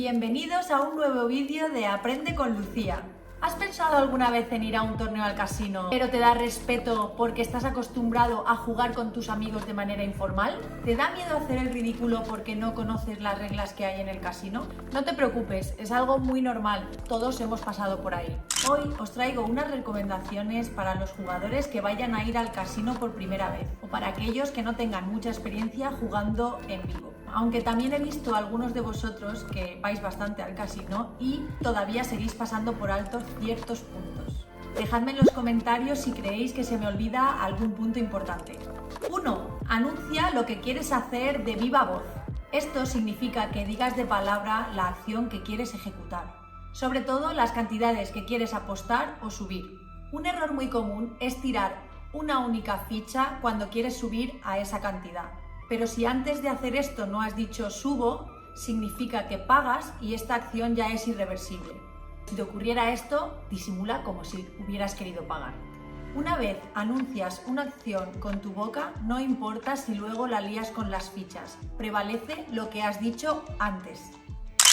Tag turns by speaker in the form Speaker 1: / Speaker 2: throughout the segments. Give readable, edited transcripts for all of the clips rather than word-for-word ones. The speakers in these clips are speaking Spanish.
Speaker 1: Bienvenidos a un nuevo vídeo de Aprende con Lucía. ¿Has pensado alguna vez en ir a un torneo al casino, pero te da respeto porque estás acostumbrado a jugar con tus amigos de manera informal? ¿Te da miedo hacer el ridículo porque no conoces las reglas que hay en el casino? No te preocupes, es algo muy normal, todos hemos pasado por ahí. Hoy os traigo unas recomendaciones para los jugadores que vayan a ir al casino por primera vez o para aquellos que no tengan mucha experiencia jugando en vivo. Aunque también he visto a algunos de vosotros que vais bastante al casino y todavía seguís pasando por alto ciertos puntos. Dejadme en los comentarios si creéis que se me olvida algún punto importante. 1. Anuncia lo que quieres hacer de viva voz. Esto significa que digas de palabra la acción que quieres ejecutar, sobre todo las cantidades que quieres apostar o subir. Un error muy común es tirar una única ficha cuando quieres subir a esa cantidad. Pero si antes de hacer esto no has dicho subo, significa que pagas y esta acción ya es irreversible. Si te ocurriera esto, disimula como si hubieras querido pagar. Una vez anuncias una acción con tu boca, no importa si luego la lías con las fichas, prevalece lo que has dicho antes.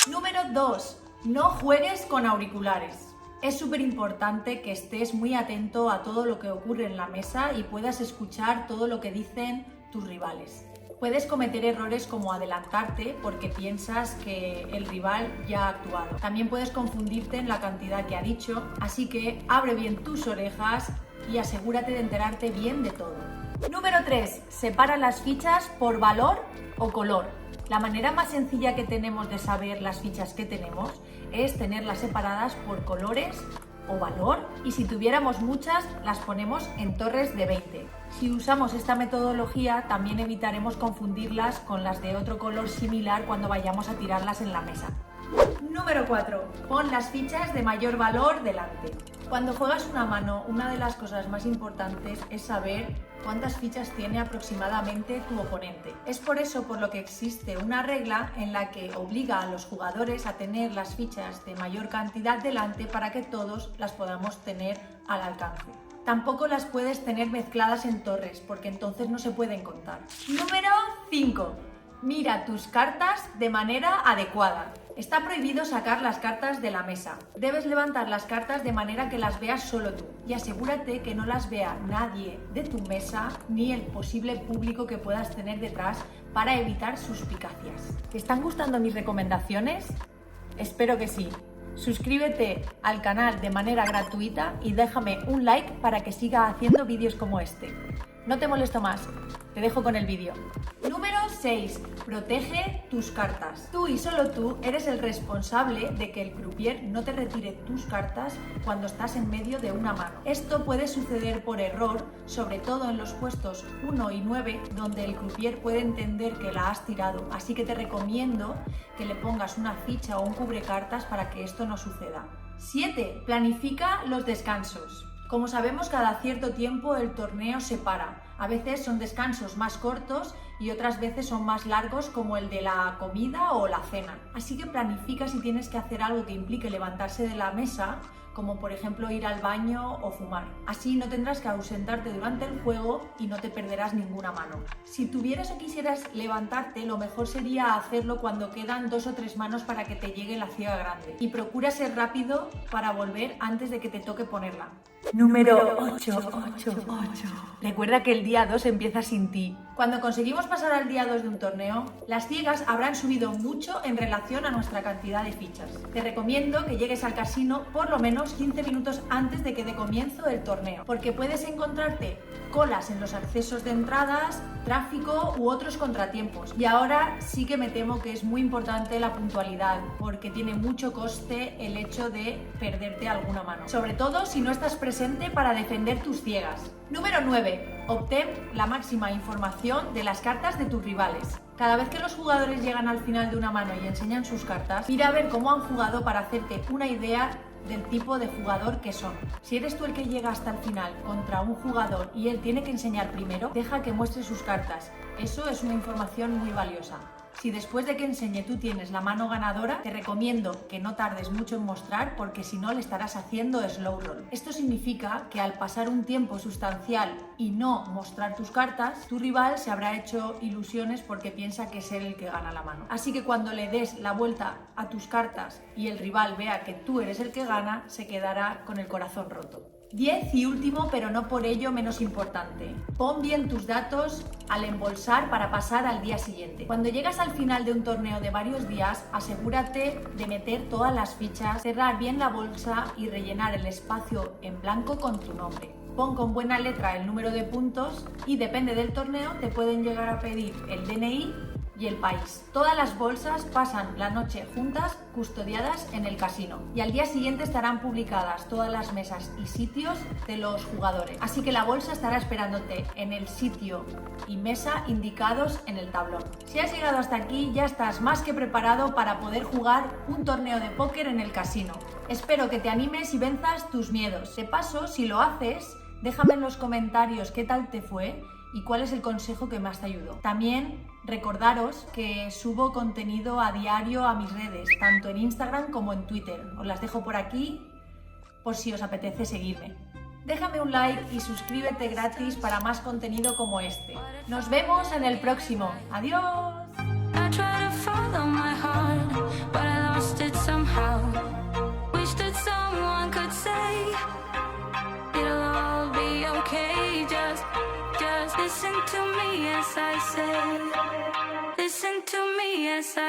Speaker 1: Número 2. No juegues con auriculares. Es súper importante que estés muy atento a todo lo que ocurre en la mesa y puedas escuchar todo lo que dicen tus rivales. Puedes cometer errores como adelantarte porque piensas que el rival ya ha actuado. También puedes confundirte en la cantidad que ha dicho, así que abre bien tus orejas y asegúrate de enterarte bien de todo. Número 3. Separa las fichas por valor o color. La manera más sencilla que tenemos de saber las fichas que tenemos es tenerlas separadas por colores o valor, y si tuviéramos muchas las ponemos en torres de 20. Si usamos esta metodología también evitaremos confundirlas con las de otro color similar cuando vayamos a tirarlas en la mesa. Número 4. Pon las fichas de mayor valor delante. Cuando juegas una mano, una de las cosas más importantes es saber cuántas fichas tiene aproximadamente tu oponente. Es por eso por lo que existe una regla en la que obliga a los jugadores a tener las fichas de mayor cantidad delante para que todos las podamos tener al alcance. Tampoco las puedes tener mezcladas en torres porque entonces no se pueden contar. Número 5. Mira tus cartas de manera adecuada. Está prohibido sacar las cartas de la mesa. Debes levantar las cartas de manera que las veas solo tú y asegúrate que no las vea nadie de tu mesa ni el posible público que puedas tener detrás para evitar suspicacias. ¿Te están gustando mis recomendaciones? Espero que sí. Suscríbete al canal de manera gratuita y déjame un like para que siga haciendo vídeos como este. No te molesto más, te dejo con el vídeo. Número 6. Protege tus cartas. Tú y solo tú eres el responsable de que el croupier no te retire tus cartas cuando estás en medio de una mano. Esto puede suceder por error, sobre todo en los puestos 1 y 9, donde el croupier puede entender que la has tirado. Así que te recomiendo que le pongas una ficha o un cubrecartas para que esto no suceda. 7. Planifica los descansos. Como sabemos, cada cierto tiempo el torneo se para. A veces son descansos más cortos y otras veces son más largos, como el de la comida o la cena. Así que planifica si tienes que hacer algo que implique levantarse de la mesa, como por ejemplo ir al baño o fumar. Así no tendrás que ausentarte durante el juego y no te perderás ninguna mano. Si tuvieras o quisieras levantarte, lo mejor sería hacerlo cuando quedan 2 o 3 manos para que te llegue la ciega grande. Y procura ser rápido para volver antes de que te toque ponerla. Número 8. Recuerda que el día 2 empieza sin ti. Cuando conseguimos pasar al día 2 de un torneo, las ciegas habrán subido mucho en relación a nuestra cantidad de fichas. Te recomiendo que llegues al casino por lo menos 15 minutos antes de que dé comienzo el torneo, porque puedes encontrarte colas en los accesos de entradas, tráfico u otros contratiempos. Y ahora sí que me temo que es muy importante la puntualidad, porque tiene mucho coste el hecho de perderte alguna mano, sobre todo si no estás presente para defender tus ciegas. Número 9. Obtén la máxima información de las cartas de tus rivales. Cada vez que los jugadores llegan al final de una mano y enseñan sus cartas, mira a ver cómo han jugado para hacerte una idea del tipo de jugador que son. Si eres tú el que llega hasta el final contra un jugador y él tiene que enseñar primero, deja que muestre sus cartas. Eso es una información muy valiosa. Si después de que enseñe tú tienes la mano ganadora, te recomiendo que no tardes mucho en mostrar porque si no le estarás haciendo slow roll. Esto significa que al pasar un tiempo sustancial y no mostrar tus cartas, tu rival se habrá hecho ilusiones porque piensa que es él el que gana la mano. Así que cuando le des la vuelta a tus cartas y el rival vea que tú eres el que gana, se quedará con el corazón roto. 10 y último, pero no por ello menos importante. Pon bien tus datos al embolsar para pasar al día siguiente. Cuando llegas al final de un torneo de varios días, asegúrate de meter todas las fichas, cerrar bien la bolsa y rellenar el espacio en blanco con tu nombre. Pon con buena letra el número de puntos y depende del torneo te pueden llegar a pedir el DNI y el país. Todas las bolsas pasan la noche juntas, custodiadas en el casino. Y al día siguiente estarán publicadas todas las mesas y sitios de los jugadores. Así que la bolsa estará esperándote en el sitio y mesa indicados en el tablón. Si has llegado hasta aquí, ya estás más que preparado para poder jugar un torneo de póker en el casino. Espero que te animes y venzas tus miedos. De paso, si lo haces, déjame en los comentarios qué tal te fue y cuál es el consejo que más te ayudó. También recordaros que subo contenido a diario a mis redes, tanto en Instagram como en Twitter. Os las dejo por aquí por si os apetece seguirme. Déjame un like y suscríbete gratis para más contenido como este. Nos vemos en el próximo. ¡Adiós!
Speaker 2: Listen to me as I say, listen to me as I